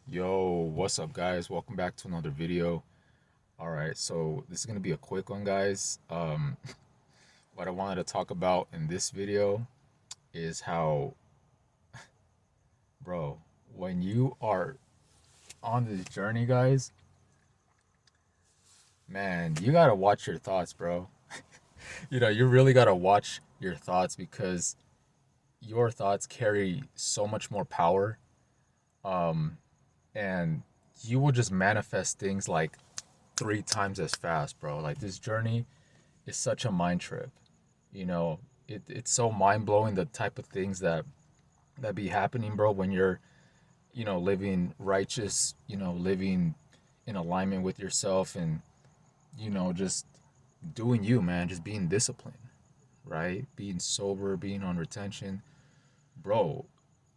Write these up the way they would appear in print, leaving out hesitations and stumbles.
Yo, what's up, guys? Welcome back to another video. All right, so this is gonna be a quick one, guys. What I wanted to talk about in this video is how, bro, when you are on this journey, guys, man, you gotta watch your thoughts, bro. You really gotta watch your thoughts because your thoughts carry so much more power. Um, and you will just manifest things like three times as fast, bro. Like this journey is such a mind trip. You know, it's so mind blowing the type of things that be happening, bro, when you're, living righteous, living in alignment with yourself and, just doing you, man, just being disciplined, right? Being sober, being on retention. Bro,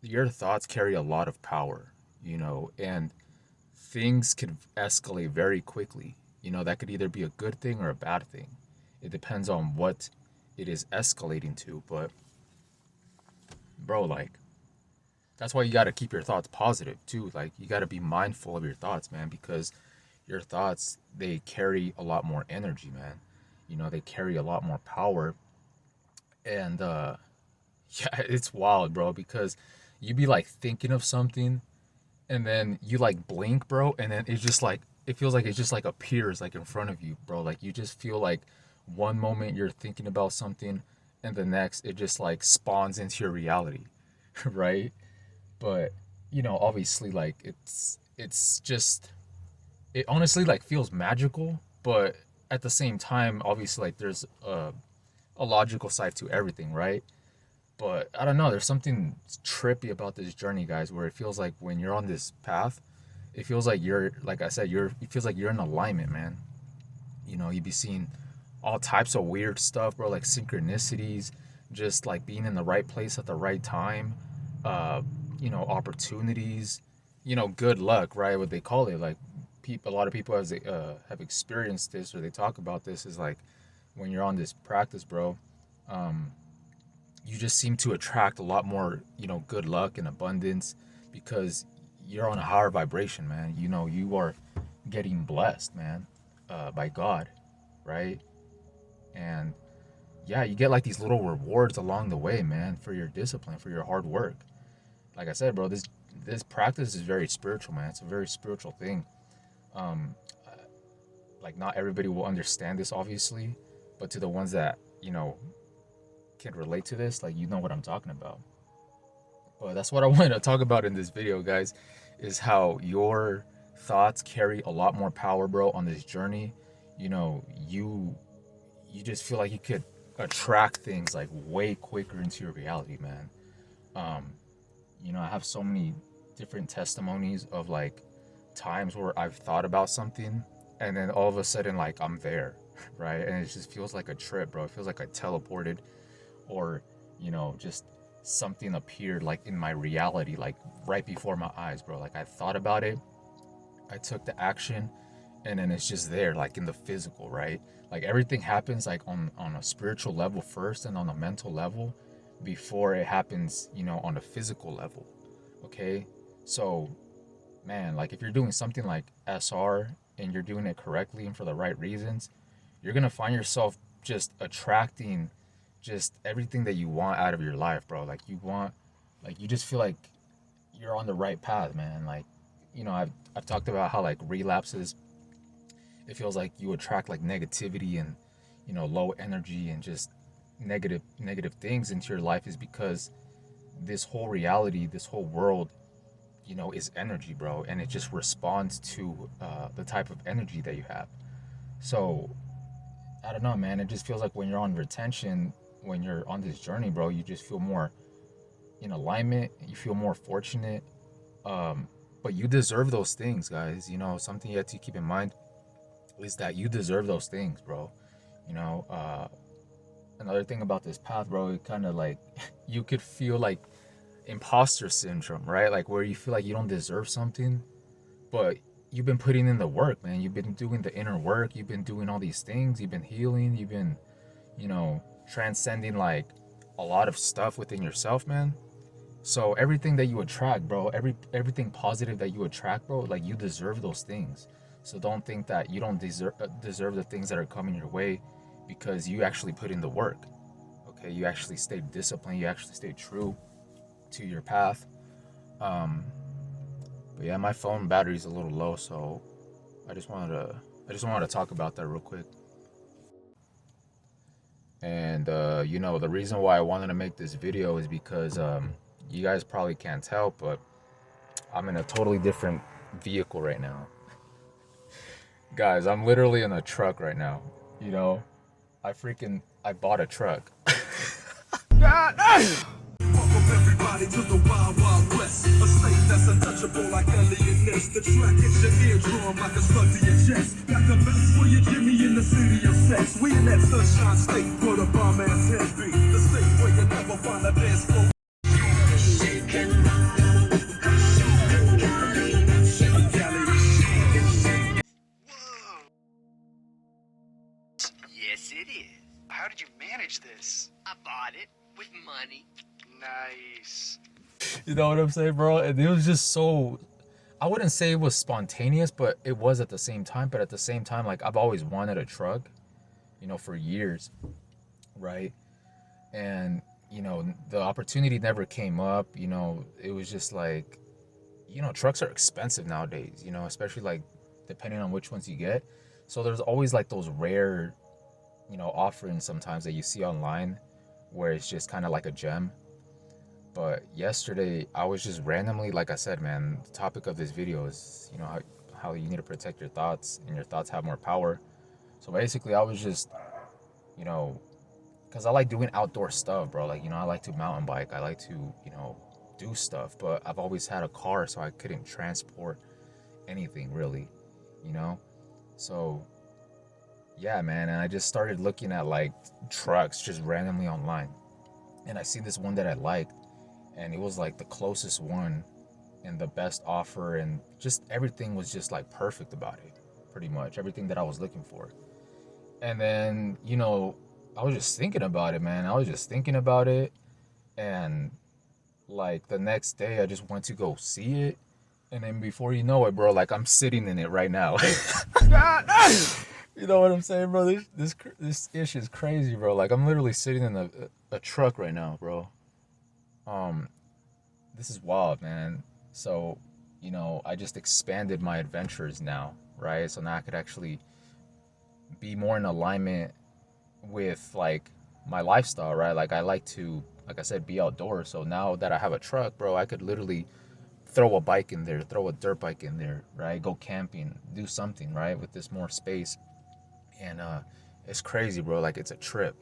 your thoughts carry a lot of power, and things could escalate very quickly. That could either be a good thing or a bad thing. It depends on what it is escalating to. But, bro, like, that's why you got to keep your thoughts positive, too. Like, you got to be mindful of your thoughts, man, because your thoughts, they carry a lot more energy, man. They carry a lot more power. And, yeah, it's wild, bro, because you be like thinking of something and then you like blink, bro, and then it's just like it feels like it just like appears like in front of you, bro. Like you just feel like one moment you're thinking about something and the next it just like spawns into your reality, right? But obviously like it's just it honestly like feels magical, but at the same time, obviously like there's a logical side to everything, right? But I don't know, there's something trippy about this journey, guys, where it feels like when you're on this path, it feels like you're, like I said, it feels like you're in alignment, man. You'd be seeing all types of weird stuff, bro, like synchronicities, just like being in the right place at the right time, uh, opportunities, good luck, right? What they call it, like a lot of people have experienced this or they talk about this is like when you're on this practice, bro. Um, you just seem to attract a lot more, good luck and abundance because you're on a higher vibration, man. You are getting blessed, man, by God, right? And yeah, you get like these little rewards along the way, man, for your discipline, for your hard work. Like I said, bro, this practice is very spiritual, man. It's a very spiritual thing. Um, like not everybody will understand this, obviously, but to the ones that can relate to this, like what I'm talking about. Well, that's what I wanted to talk about in this video, guys, is how your thoughts carry a lot more power, bro, on this journey. You just feel like you could attract things like way quicker into your reality, man. Um, I have so many different testimonies of like times where I've thought about something and then all of a sudden like I'm there, right? And it just feels like a trip, bro. It feels like I teleported or just something appeared like in my reality like right before my eyes, bro. Like I thought about it, I took the action, and then it's just there like in the physical, right? Like everything happens like on a spiritual level first and on a mental level before it happens, on a physical level. Okay, so man, like if you're doing something like SR and you're doing it correctly and for the right reasons, you're gonna find yourself just attracting just everything that you want out of your life, bro. Like you just feel like you're on the right path, man. Like, I've talked about how like relapses, it feels like you attract like negativity and low energy and just negative things into your life is because this whole reality, this whole world, is energy, bro, and it just responds to the type of energy that you have. So I don't know, man. It just feels like when you're on retention, when you're on this journey, bro, you just feel more in alignment. You feel more fortunate. Um, but you deserve those things, guys. Something you have to keep in mind is that you deserve those things, bro. You know, uh, Another thing about this path, bro, it kind of like you could feel like imposter syndrome, right? Like where you feel like you don't deserve something, but you've been putting in the work, man. You've been doing the inner work. You've been doing all these things. You've been healing. You've been, transcending like a lot of stuff within yourself, man. So everything that you attract, bro, everything positive that you attract, bro, like you deserve those things. So don't think that you don't deserve the things that are coming your way because you actually put in the work. Okay, you actually stayed disciplined, you actually stayed true to your path. Um, but yeah, my phone battery's a little low, so I just wanted to I just wanted to talk about that real quick. And you know, the reason why I wanted to make this video is because you guys probably can't tell, but I'm in a totally different vehicle right now. Guys, I'm literally in a truck right now. You know, I bought a truck. Welcome everybody to the Wild Wild West, a state that's untouchable like Elliot Ness. The track hits your eardrum like a slug to your chest. Got the best for your Jimmy in the city of sex. We in that sunshine state where the bomb ass head be. The state where you never find a dance floor. Whoa! Yes, it is. How did you manage this? I bought it with money. Nice. You know what I'm saying, bro? And it was just so, I wouldn't say it was spontaneous, but it was at the same time. But at the same time, like I've always wanted a truck, you know, for years, right? And you know, the opportunity never came up. You know, it was just like, you know, trucks are expensive nowadays, you know, especially like depending on which ones you get. So there's always like those rare, you know, offerings sometimes that you see online where it's just kind of like a gem. But yesterday I was just randomly, like I said, man, the topic of this video is, you know, how you need to protect your thoughts and your thoughts have more power. So basically I was just, you know, because I like doing outdoor stuff, bro. Like, you know, I like to mountain bike. I like to, you know, do stuff. But I've always had a car, so I couldn't transport anything really, you know? So, yeah, man. And I just started looking at like trucks just randomly online. And I seen this one that I liked, and it was like the closest one and the best offer. And just everything was just like perfect about it, pretty much. Everything that I was looking for. And then, you know, I was just thinking about it, man. I was just thinking about it. And like the next day, I just went to go see it. And then before you know it, bro, like I'm sitting in it right now. You know what I'm saying, bro? This ish is crazy, bro. Like I'm literally sitting in a truck right now, bro. Um, this is wild, man. So, you know, I just expanded my adventures now, right? So now I could actually be more in alignment with like my lifestyle, right? Like I like to, like I said, be outdoors. So now that I have a truck, bro, I could literally throw a bike in there, throw a dirt bike in there, right? Go camping, do something, right? With this more space. And it's crazy, bro. Like it's a trip.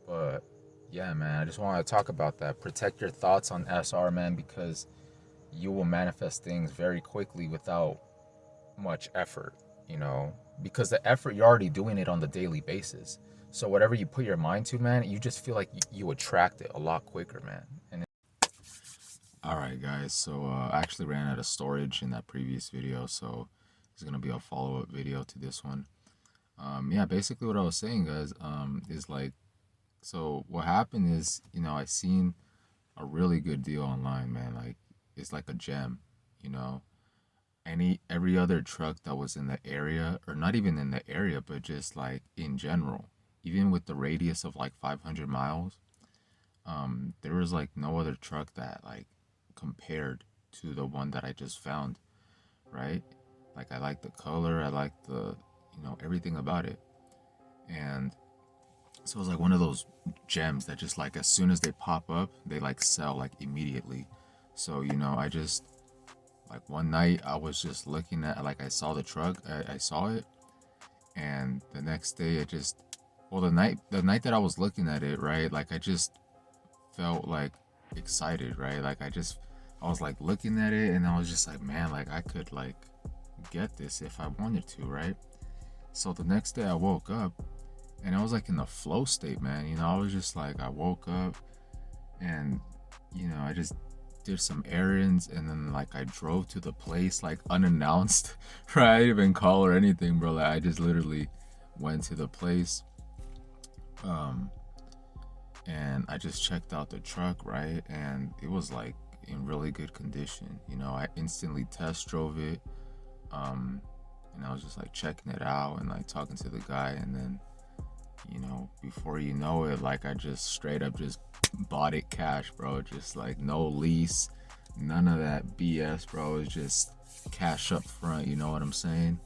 But yeah, man, I just want to talk about that. Protect your thoughts on SR, man, because you will manifest things very quickly without much effort, you know, because the effort, you're already doing it on the daily basis. So whatever you put your mind to, man, you just feel like you attract it a lot quicker, man. And all right, guys. So I actually ran out of storage in that previous video, so it's gonna be a follow-up video to this one. Yeah, basically what I was saying, guys, is like, so what happened is, you know, I seen a really good deal online, man. Like it's like a gem, you know. Every other truck that was in the area, or not even in the area, but just like in general, even with the radius of like 500 miles, there was like no other truck that like compared to the one that I just found, right? Like I like the color, I like the, you know, everything about it. And so it was like one of those gems that just like as soon as they pop up, they like sell like immediately. So, you know, I just like one night I was just looking at, like I saw the truck, I saw it, and the next day it just, well, the night that I was looking at it, right, like I just felt like excited, right? Like I was like looking at it and I was just like, man, like I could like get this if I wanted to, right? So the next day I woke up and I was like in the flow state, man. You know, I was just like, I woke up and, you know, I just did some errands and then like I drove to the place like unannounced, right? I didn't even call or anything, bro. Like I just literally went to the place. and I just checked out the truck, right? And it was like in really good condition. You know, I instantly test drove it. And I was just like checking it out and like talking to the guy, and then, you know, before you know it, like I just straight up just bought it cash, bro. Just like no lease, none of that BS, bro. It's just cash up front, you know what I'm saying?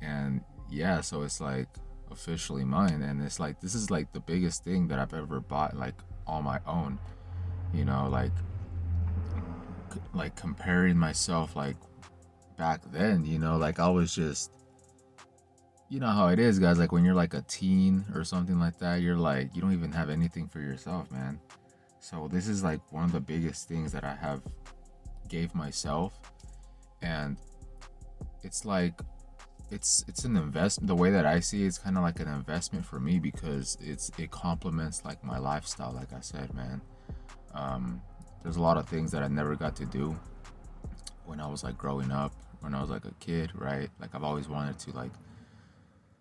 And yeah, so it's like officially mine, and it's like this is like the biggest thing that I've ever bought like on my own, you know, like comparing myself like back then, you know, like I was just, you know how it is, guys, like when you're like a teen or something like that, you're like you don't even have anything for yourself, man. So this is like one of the biggest things that I have gave myself, and it's like it's an investment. The way that I see it, it's kind of like an investment for me because it complements like my lifestyle, like I said, man. There's a lot of things that I never got to do when I was like growing up, when I was like a kid, right? Like I've always wanted to like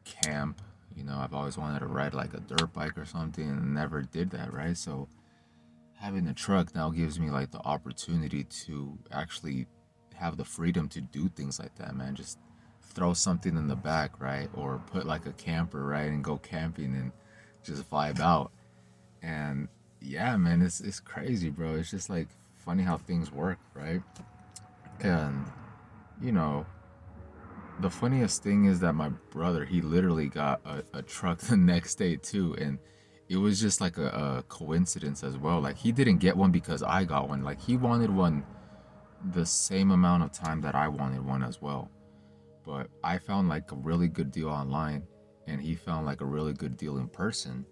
camp, you know, I've always wanted to ride like a dirt bike or something and never did that, right? So having a truck now gives me like the opportunity to actually have the freedom to do things like that, man. Just throw something in the back, right? Or put like a camper, right? And go camping and just vibe out. And yeah, man, it's crazy, bro. It's just like funny how things work, right? And you know, the funniest thing is that my brother, he literally got a truck the next day too, and it was just like a coincidence as well. Like he didn't get one because I got one. Like he wanted one the same amount of time that I wanted one as well. But I found like a really good deal online, and he found like a really good deal in person.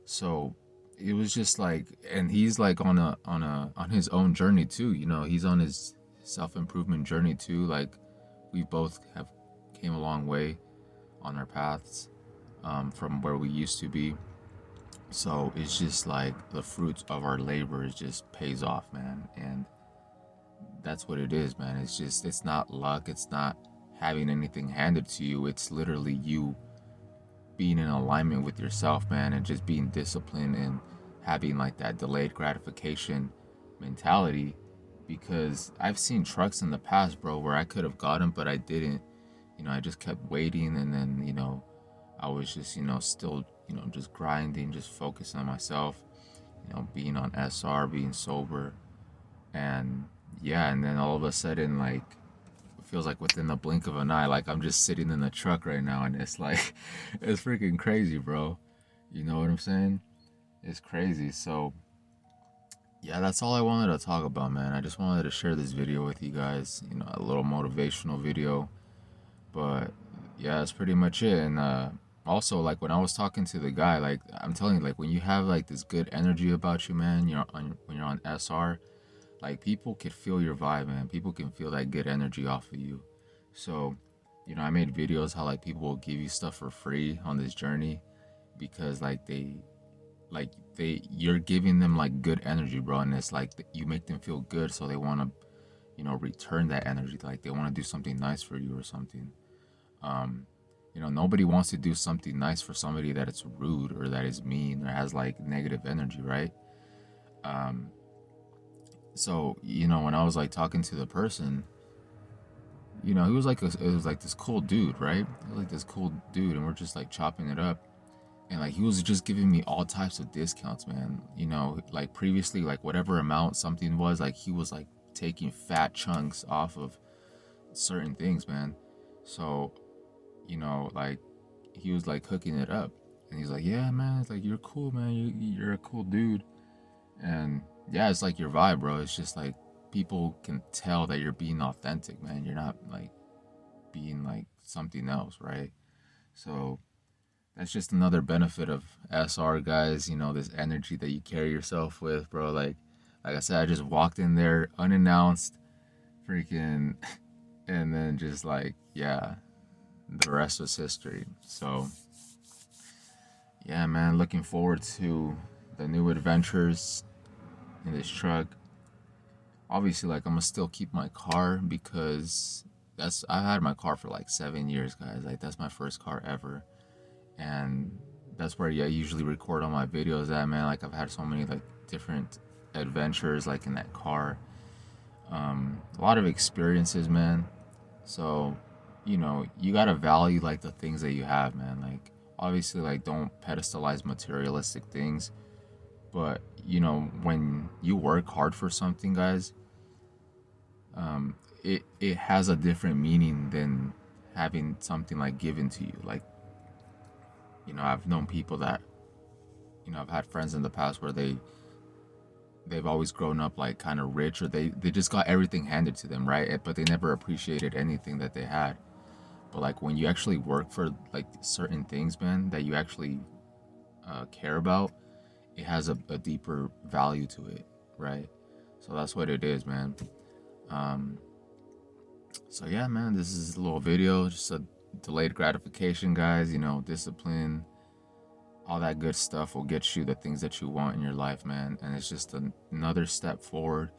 So it was just like, and he's like on his own journey too. You know, he's on his self improvement journey too. Like we both have came a long way on our paths, from where we used to be. So it's just like the fruits of our labor is just pays off, man. And that's what it is, man. It's just, it's not luck. It's not having anything handed to you. It's literally you being in alignment with yourself, man, and just being disciplined and having like that delayed gratification mentality. Because I've seen trucks in the past, bro, where I could have got them, but I didn't. You know, I just kept waiting, and then, you know, I was just, you know, still, you know, just grinding, just focusing on myself, you know, being on SR, being sober. And yeah, and then all of a sudden, like, it feels like within the blink of an eye, like I'm just sitting in the truck right now, and it's like, it's freaking crazy, bro. You know what I'm saying? It's crazy. So, yeah, that's all I wanted to talk about, man. I just wanted to share this video with you guys, you know, a little motivational video. But yeah, that's pretty much it. And also, like when I was talking to the guy, like I'm telling you, like when you have like this good energy about you, man, when you're on SR, like people can feel your vibe, man. People can feel that good energy off of you. So, you know, I made videos how like people will give you stuff for free on this journey because you're giving them like good energy, bro, and it's like you make them feel good, so they want to, you know, return that energy. Like they want to do something nice for you or something. um you know, nobody wants to do something nice for somebody that is rude or that is mean or has like negative energy, right? um so, you know, when I was like talking to the person, you know, he was like it was like this cool dude, right? He was like this cool dude, and we're just like chopping it up, and like he was just giving me all types of discounts, man. You know, like previously, like whatever amount something was, like he was like taking fat chunks off of certain things, man. So, you know, like he was like hooking it up, and he's like, yeah, man, it's like you're cool, man. You're a cool dude. And yeah, it's like your vibe, bro. It's just like people can tell that you're being authentic, man. You're not like being like something else, right? So that's just another benefit of SR, guys. You know, this energy that you carry yourself with, bro. Like I said, I just walked in there unannounced, freaking, and then just like, yeah, the rest was history. So yeah, man, looking forward to the new adventures in this truck. Obviously, like I'm gonna still keep my car because I've had my car for like 7 years, guys. Like that's my first car ever, and that's where I usually record all my videos at, man. Like I've had so many like different adventures like in that car. A lot of experiences, man. So, you gotta value like the things that you have, man. Like obviously like don't pedestalize materialistic things, but when you work hard for something, guys, it has a different meaning than having something like given to you. Like, I've known people that, I've had friends in the past where they've always grown up like kind of rich, or they just got everything handed to them, right? But they never appreciated anything that they had. But like when you actually work for like certain things, man, that you actually care about, it has a deeper value to it, right? So that's what it is, man. So yeah, man, this is a little video, just a delayed gratification, guys. Discipline, all that good stuff will get you the things that you want in your life, man. And it's just another step forward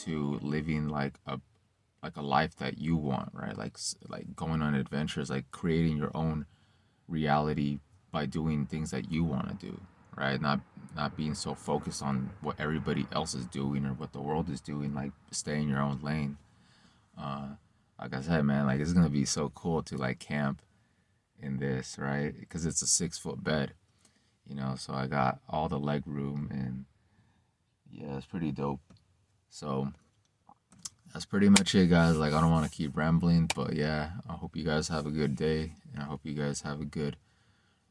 to living like a life that you want, right? Like going on adventures, like creating your own reality by doing things that you want to do, right? Not being so focused on what everybody else is doing or what the world is doing. Like stay in your own lane. Like I said, man, like it's gonna be so cool to like camp in this, right? Because it's a 6-foot bed, so I got all the leg room, and yeah, it's pretty dope. So that's pretty much it, guys. Like I don't want to keep rambling, but yeah, I hope you guys have a good day, and I hope you guys have a good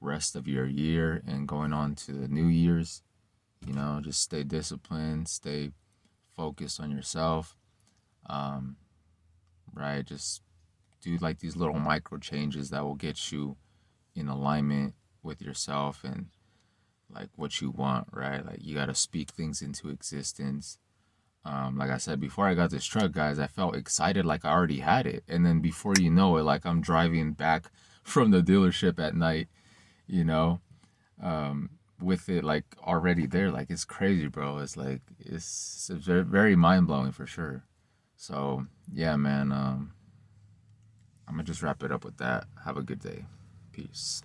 rest of your year and going on to the New Year's. Just stay disciplined, stay focused on yourself. Right? Just do like these little micro changes that will get you in alignment with yourself and like what you want, right? Like you got to speak things into existence. Like I said, before I got this truck, guys, I felt excited like I already had it. And then before you know it, like I'm driving back from the dealership at night, you know, with it like already there. Like it's crazy, bro. It's like, it's very, very mind blowing for sure. So, yeah, man, I'm gonna just wrap it up with that. Have a good day. Peace.